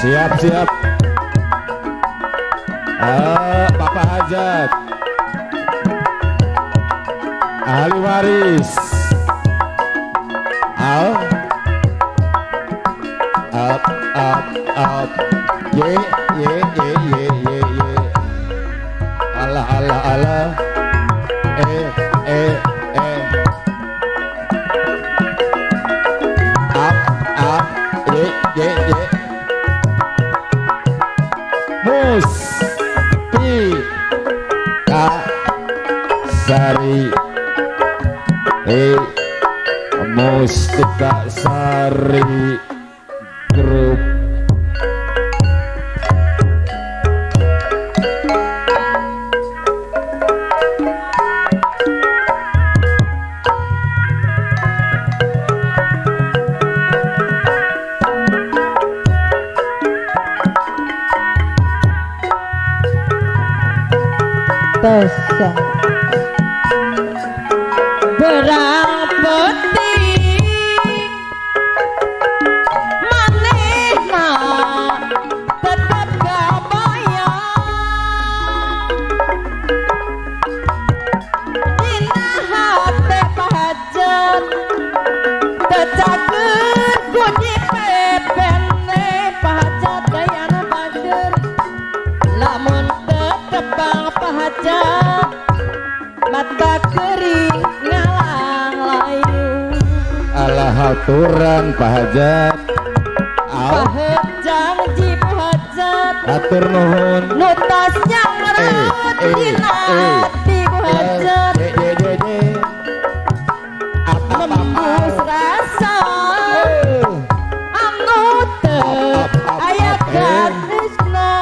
Siap. Bapak Hajat, ahli waris. Up. Ye. Allah. Up. Ye. Mustika Sari, Mustika Sari Grup. Besok berang peti manehna tetep gak bayang dina hati pahajat tecakeun kunci pepene pahajat dayana bager lamun tetep pahajat mata kering ngalang layu. Alah haturan Pahajat. Pahajang jibu hajat Hatur nuhun. nutas yang merawat dina hati hajat membus rasa anu teu aya katresna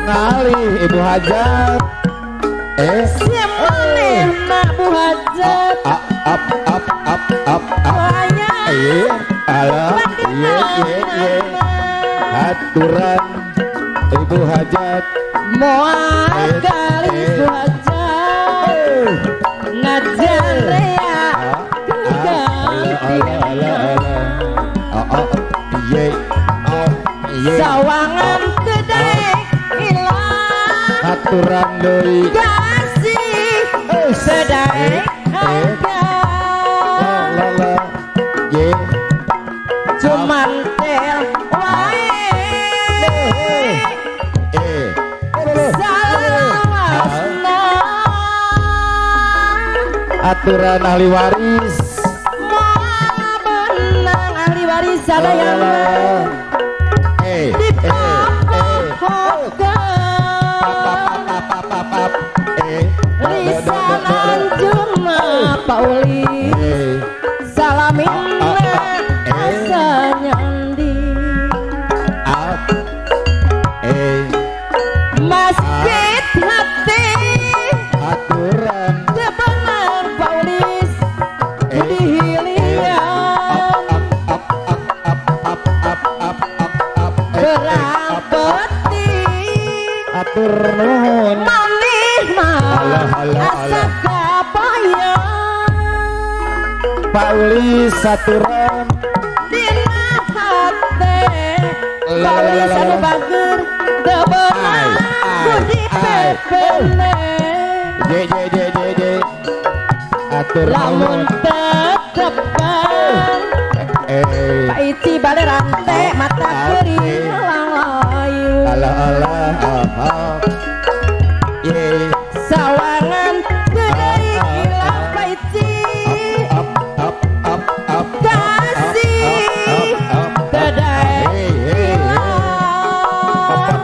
Ngali Ibu Hajat. Siamanehna Bu Hajat Up. Alah. Haturan Ibu Hajat. moal kali Bu Hajat ngajar rea sawangan tedek ilang Haturan deui. kasih sedek harga cuman tel wae salawasna Aturan ahli waris. moal benang ahli waris sadayana Lisan anjurna Pauli salaminna asa nyandi masjid hati Aturan jebengan Paulis dihilian berapeti Atur nuhun. manih mah Alah. asa kapayang Pak Uli Saturan. dina hate Paulis anu bager debenang budi pepene Je. Atur lamun nuhun. tetepan Pak Ici bale rante mata kering lang layu Alah. sawangan tedei ilang Pak Ici kasih tedei ilang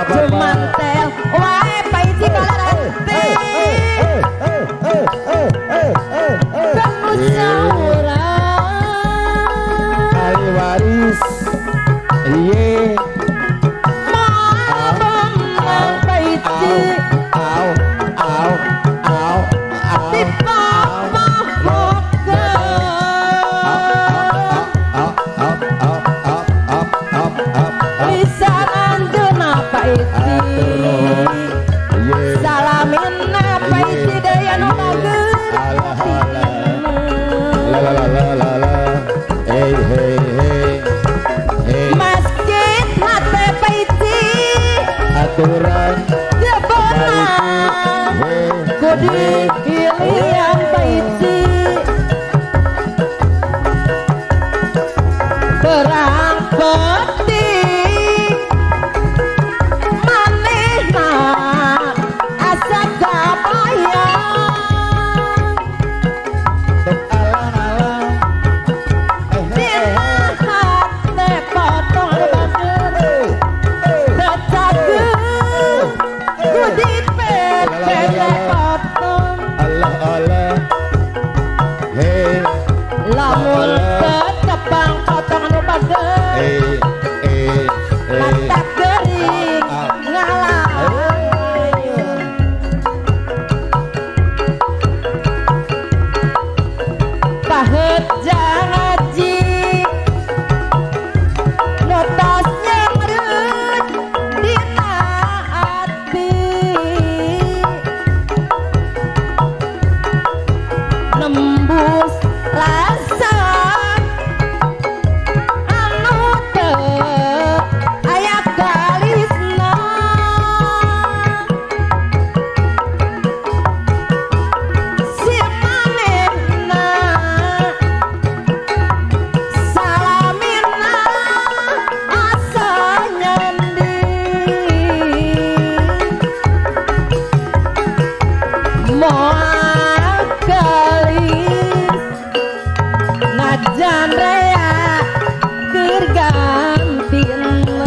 cuman tel wae Pak Ici bale rante ahli waris. moal aturan Jebenang Kudi pilihan paisi Perang petik Manehna asa kabayang tuk alang-alang Dina hati potong bager Tecageun Kudi pepele potong Allah hei Lamun ketepang potong anu bager Mata kering ngalayun Pahet jangaji Notos nyerut dina ati Nembus rasa anu teu aya kalisna si manehna salamina asa nyandi moal kalis ngajan rea keur gantina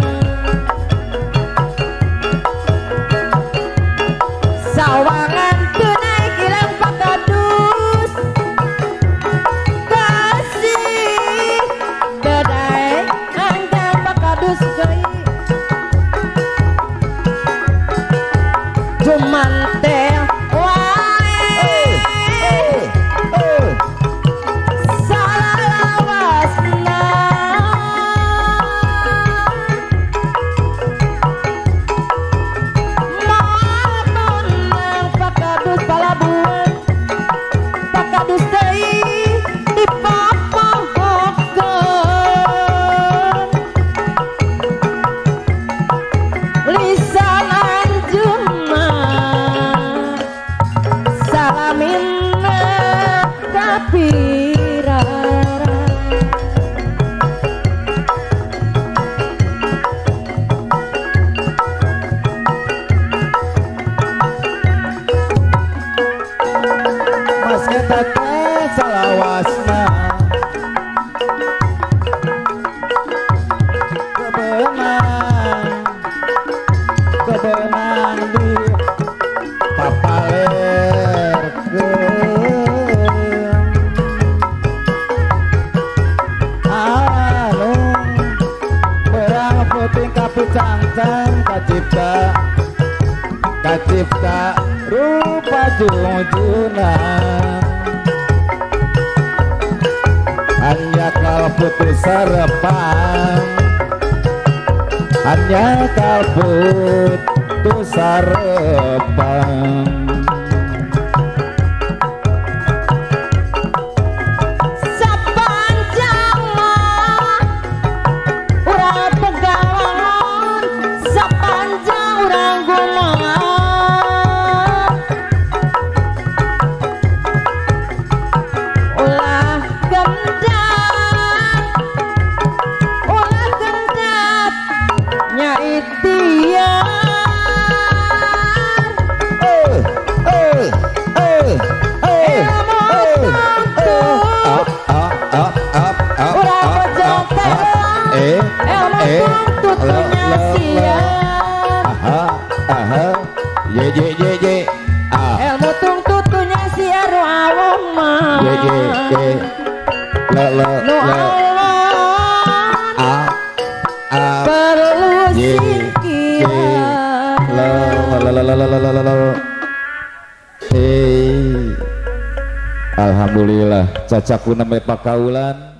sawangan tunai kilang pakadus kasih dadai anggang pakadus deui cuman teh wae salalawasna moal menang pakadus palabuhan pakadus deui dipapahokeun lisan anjeunna salaminna kapirara mas eta teh salawasna kebenang di papalerkeun anu perang puting kapucangcang kacipta rupa junjuna hanya kalputus sarepan hanya kalputus sarepan sapanjang urang pegangan sapanjang urang gumangan ulah gendap nya itian tutunya siang ilmu tung tutunya siar awong mah nu alon perlu singkiran Alhamdulillah cacakuna me pakaulan